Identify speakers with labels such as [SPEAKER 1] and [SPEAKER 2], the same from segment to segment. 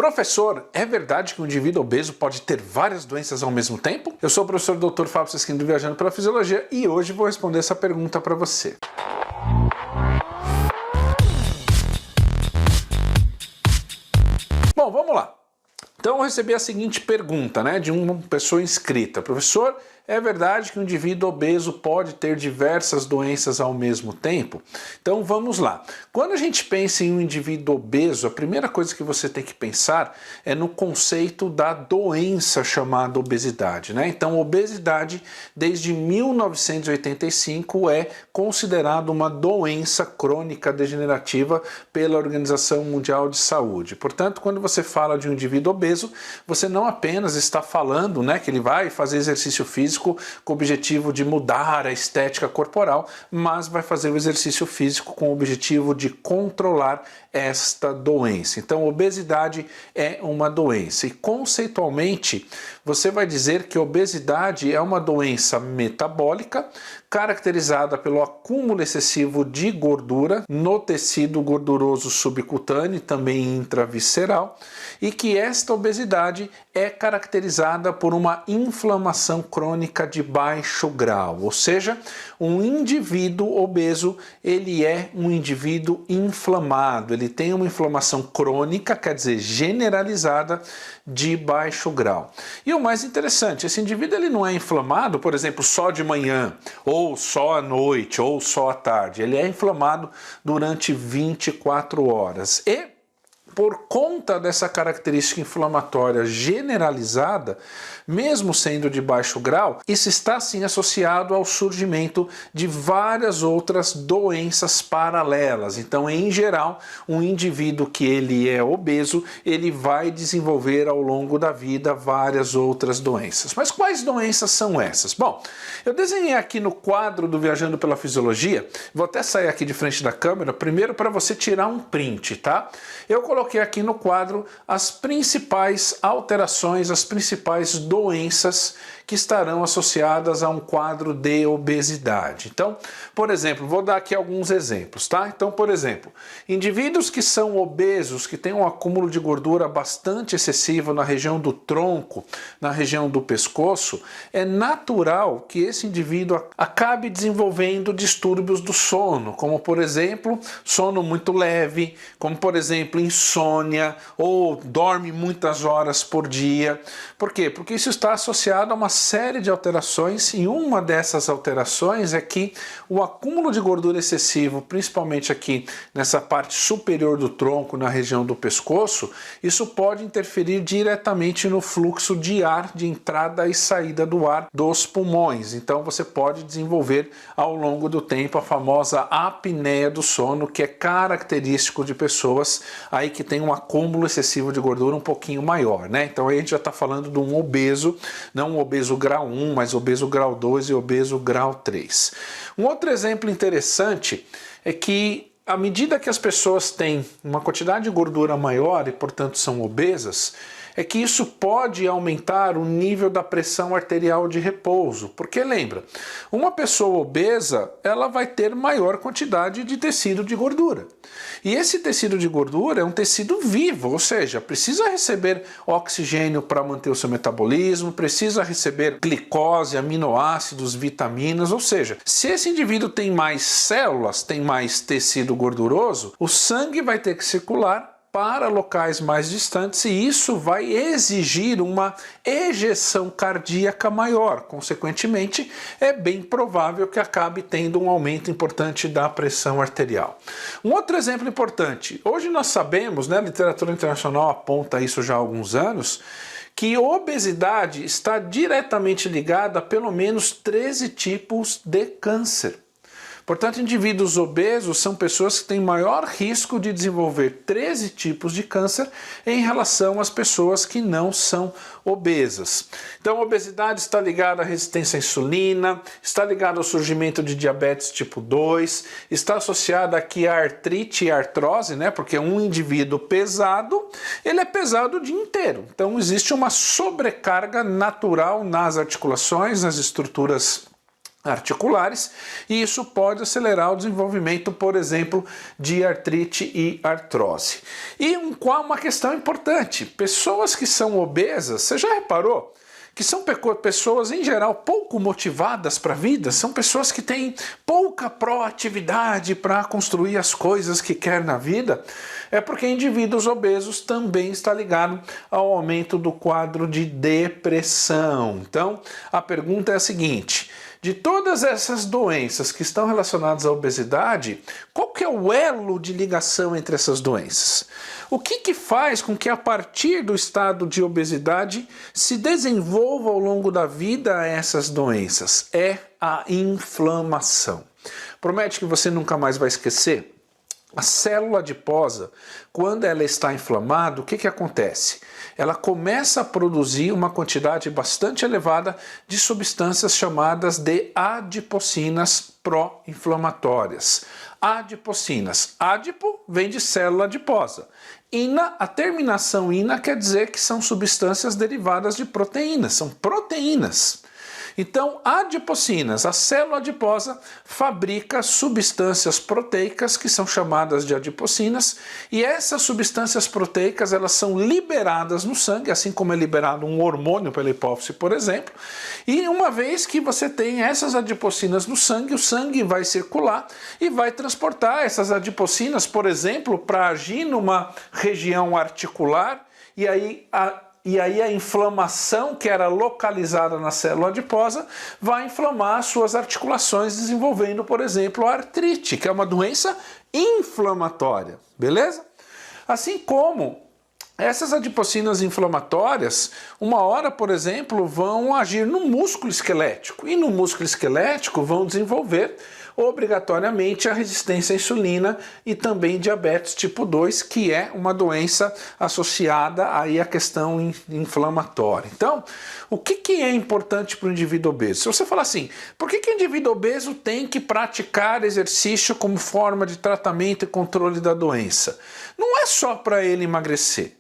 [SPEAKER 1] Professor, é verdade que um indivíduo obeso pode ter várias doenças ao mesmo tempo? Eu sou o professor Dr. Fábio Sesquim do Viajando pela Fisiologia e hoje vou responder essa pergunta para você. Bom, vamos lá. Então eu recebi a seguinte pergunta, de uma pessoa inscrita. Professor, é verdade que um indivíduo obeso pode ter diversas doenças ao mesmo tempo? Então vamos lá. Quando a gente pensa em um indivíduo obeso, a primeira coisa que você tem que pensar é no conceito da doença chamada obesidade, Então obesidade, desde 1985, é considerada uma doença crônica degenerativa pela Organização Mundial de Saúde. Portanto, quando você fala de um indivíduo obeso, você não apenas está falando que ele vai fazer exercício físico com o objetivo de mudar a estética corporal, mas vai fazer o exercício físico com o objetivo de controlar esta doença. Então, obesidade é uma doença e, conceitualmente, você vai dizer que obesidade é uma doença metabólica caracterizada pelo acúmulo excessivo de gordura no tecido gorduroso subcutâneo e também intravisceral, e que esta obesidade é caracterizada por uma inflamação crônica de baixo grau, ou seja, um indivíduo obeso, ele é um indivíduo inflamado, ele tem uma inflamação crônica, quer dizer, generalizada, de baixo grau. E o mais interessante, esse indivíduo ele não é inflamado, por exemplo, só de manhã, ou só à noite, ou só à tarde, ele é inflamado durante 24 horas. E por conta dessa característica inflamatória generalizada, mesmo sendo de baixo grau, isso está sim associado ao surgimento de várias outras doenças paralelas. Então, em geral, um indivíduo que ele é obeso, ele vai desenvolver ao longo da vida várias outras doenças. Mas quais doenças são essas? Bom, eu desenhei aqui no quadro do Viajando pela Fisiologia, vou até sair aqui de frente da câmera, primeiro para você tirar um print, tá? Eu coloquei aqui no quadro as principais alterações, as principais doenças que estarão associadas a um quadro de obesidade. Então, por exemplo, vou dar aqui alguns exemplos, tá? Então, por exemplo, indivíduos que são obesos, que têm um acúmulo de gordura bastante excessivo na região do tronco, na região do pescoço, é natural que esse indivíduo acabe desenvolvendo distúrbios do sono, como, por exemplo, sono muito leve, como, por exemplo, insônia, ou dorme muitas horas por dia. Por quê? Porque isso está associado a uma série de alterações, e uma dessas alterações é que o acúmulo de gordura excessivo, principalmente aqui nessa parte superior do tronco, na região do pescoço, isso pode interferir diretamente no fluxo de ar, de entrada e saída do ar dos pulmões. Então você pode desenvolver ao longo do tempo a famosa apneia do sono, que é característico de pessoas aí que tem um acúmulo excessivo de gordura um pouquinho maior, Então aí a gente já está falando de um obeso, não um obeso grau 1, mas obeso grau 2 e obeso grau 3. Um outro exemplo interessante é que à medida que as pessoas têm uma quantidade de gordura maior e, portanto, são obesas, é que isso pode aumentar o nível da pressão arterial de repouso. Porque lembra, uma pessoa obesa, ela vai ter maior quantidade de tecido de gordura. E esse tecido de gordura é um tecido vivo, ou seja, precisa receber oxigênio para manter o seu metabolismo, precisa receber glicose, aminoácidos, vitaminas, ou seja, se esse indivíduo tem mais células, tem mais tecido gorduroso, o sangue vai ter que circular para locais mais distantes, e isso vai exigir uma ejeção cardíaca maior. Consequentemente, é bem provável que acabe tendo um aumento importante da pressão arterial. Um outro exemplo importante, hoje nós sabemos, a literatura internacional aponta isso já há alguns anos, que obesidade está diretamente ligada a pelo menos 13 tipos de câncer. Portanto, indivíduos obesos são pessoas que têm maior risco de desenvolver 13 tipos de câncer em relação às pessoas que não são obesas. Então, a obesidade está ligada à resistência à insulina, está ligada ao surgimento de diabetes tipo 2, está associada aqui à artrite e artrose, porque um indivíduo pesado, ele é pesado o dia inteiro. Então, existe uma sobrecarga natural nas articulações, nas estruturas articulares, e isso pode acelerar o desenvolvimento, por exemplo, de artrite e artrose. E uma questão importante, pessoas que são obesas, você já reparou que são pessoas em geral pouco motivadas para a vida, são pessoas que têm pouca proatividade para construir as coisas que quer na vida? É porque indivíduos obesos também está ligado ao aumento do quadro de depressão. Então, a pergunta é a seguinte: de todas essas doenças que estão relacionadas à obesidade, qual que é o elo de ligação entre essas doenças? O que faz com que a partir do estado de obesidade se desenvolva ao longo da vida essas doenças? É a inflamação. Promete que você nunca mais vai esquecer? A célula adiposa, quando ela está inflamada, o que acontece? Ela começa a produzir uma quantidade bastante elevada de substâncias chamadas de adipocinas pró-inflamatórias. Adipocinas. Adipo vem de célula adiposa. Ina, a terminação ina quer dizer que são substâncias derivadas de proteínas, são proteínas. Então, adipocinas, a célula adiposa fabrica substâncias proteicas que são chamadas de adipocinas, e essas substâncias proteicas elas são liberadas no sangue, assim como é liberado um hormônio pela hipófise, por exemplo, e uma vez que você tem essas adipocinas no sangue, o sangue vai circular e vai transportar essas adipocinas, por exemplo, para agir numa região articular, e aí a inflamação que era localizada na célula adiposa vai inflamar as suas articulações, desenvolvendo, por exemplo, a artrite, que é uma doença inflamatória, beleza? Assim como essas adipocinas inflamatórias, uma hora, por exemplo, vão agir no músculo esquelético, e no músculo esquelético vão desenvolver obrigatoriamente a resistência à insulina e também diabetes tipo 2, que é uma doença associada aí à questão inflamatória. Então, o que é importante para o indivíduo obeso? Se você falar assim, por que o indivíduo obeso tem que praticar exercício como forma de tratamento e controle da doença? Não é só para ele emagrecer.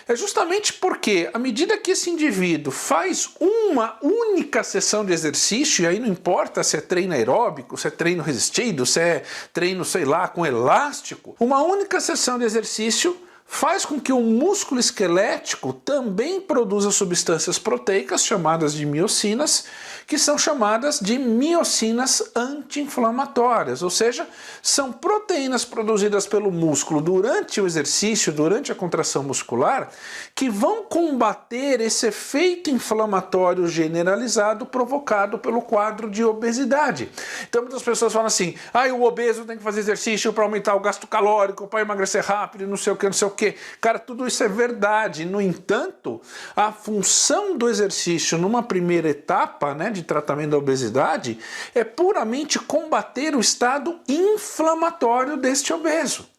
[SPEAKER 1] É justamente porque, à medida que esse indivíduo faz uma única sessão de exercício, e aí não importa se é treino aeróbico, se é treino resistido, se é treino, sei lá, com elástico, uma única sessão de exercício faz com que o músculo esquelético também produza substâncias proteicas chamadas de miocinas, que são chamadas de miocinas anti-inflamatórias, ou seja, são proteínas produzidas pelo músculo durante o exercício, durante a contração muscular, que vão combater esse efeito inflamatório generalizado provocado pelo quadro de obesidade. Então muitas pessoas falam assim, o obeso tem que fazer exercício para aumentar o gasto calórico, para emagrecer rápido, não sei o que, não sei o que. Cara, tudo isso é verdade. No entanto, a função do exercício numa primeira etapa, né, de tratamento da obesidade é puramente combater o estado inflamatório deste obeso.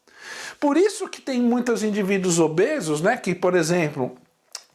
[SPEAKER 1] Por isso que tem muitos indivíduos obesos, né, que, por exemplo,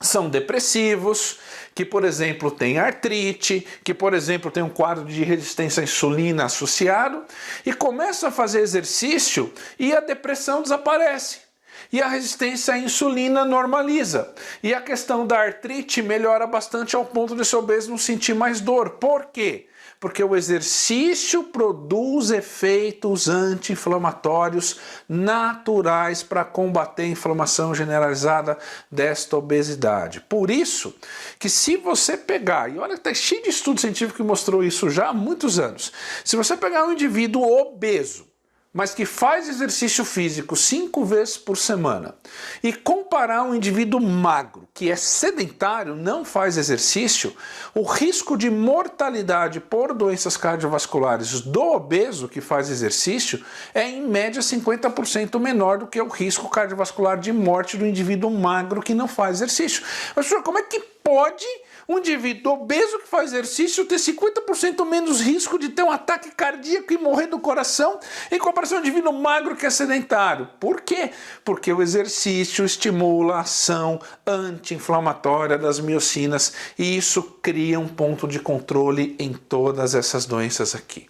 [SPEAKER 1] são depressivos, que, por exemplo, têm artrite, que, por exemplo, tem um quadro de resistência à insulina associado, e começam a fazer exercício e a depressão desaparece. E a resistência à insulina normaliza. E a questão da artrite melhora bastante ao ponto de esse obeso não sentir mais dor. Por quê? Porque o exercício produz efeitos anti-inflamatórios naturais para combater a inflamação generalizada desta obesidade. Por isso que se você pegar, e olha que está cheio de estudo científico que mostrou isso já há muitos anos, se você pegar um indivíduo obeso, mas que faz exercício físico 5 vezes por semana, e comparar um indivíduo magro, que é sedentário, não faz exercício, o risco de mortalidade por doenças cardiovasculares do obeso que faz exercício é em média 50% menor do que o risco cardiovascular de morte do indivíduo magro que não faz exercício. Mas como é que pode um indivíduo obeso que faz exercício ter 50% menos risco de ter um ataque cardíaco e morrer do coração em comparação ao indivíduo magro que é sedentário? Por quê? Porque o exercício estimula a ação anti-inflamatória das miocinas e isso cria um ponto de controle em todas essas doenças aqui.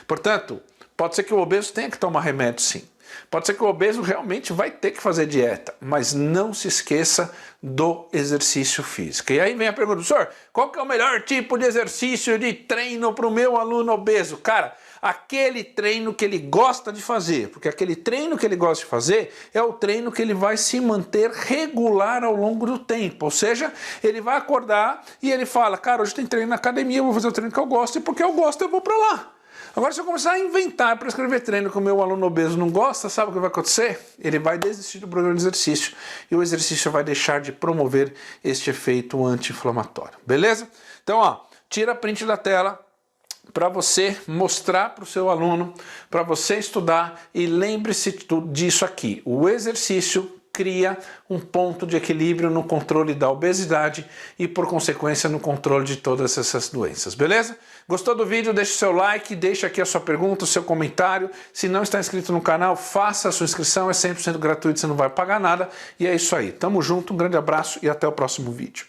[SPEAKER 1] Portanto, pode ser que o obeso tenha que tomar remédio sim, Pode ser que o obeso realmente vai ter que fazer dieta, mas não se esqueça do exercício físico. E aí vem a pergunta, professor, qual que é o melhor tipo de exercício de treino para o meu aluno obeso? Cara, aquele treino que ele gosta de fazer, porque aquele treino que ele gosta de fazer é o treino que ele vai se manter regular ao longo do tempo, ou seja, ele vai acordar e ele fala, cara, hoje tem treino na academia, eu vou fazer o treino que eu gosto e porque eu gosto eu vou para lá. Agora, se eu começar a inventar para escrever treino que o meu aluno obeso não gosta, sabe o que vai acontecer? Ele vai desistir do programa de exercício e o exercício vai deixar de promover este efeito anti-inflamatório. Beleza? Então, ó, tira print da tela para você mostrar para o seu aluno, para você estudar e lembre-se disso aqui. O exercício cria um ponto de equilíbrio no controle da obesidade e, por consequência, no controle de todas essas doenças, beleza? Gostou do vídeo? Deixe o seu like, deixe aqui a sua pergunta, o seu comentário. Se não está inscrito no canal, faça a sua inscrição, é 100% gratuito, você não vai pagar nada. E é isso aí. Tamo junto, um grande abraço e até o próximo vídeo.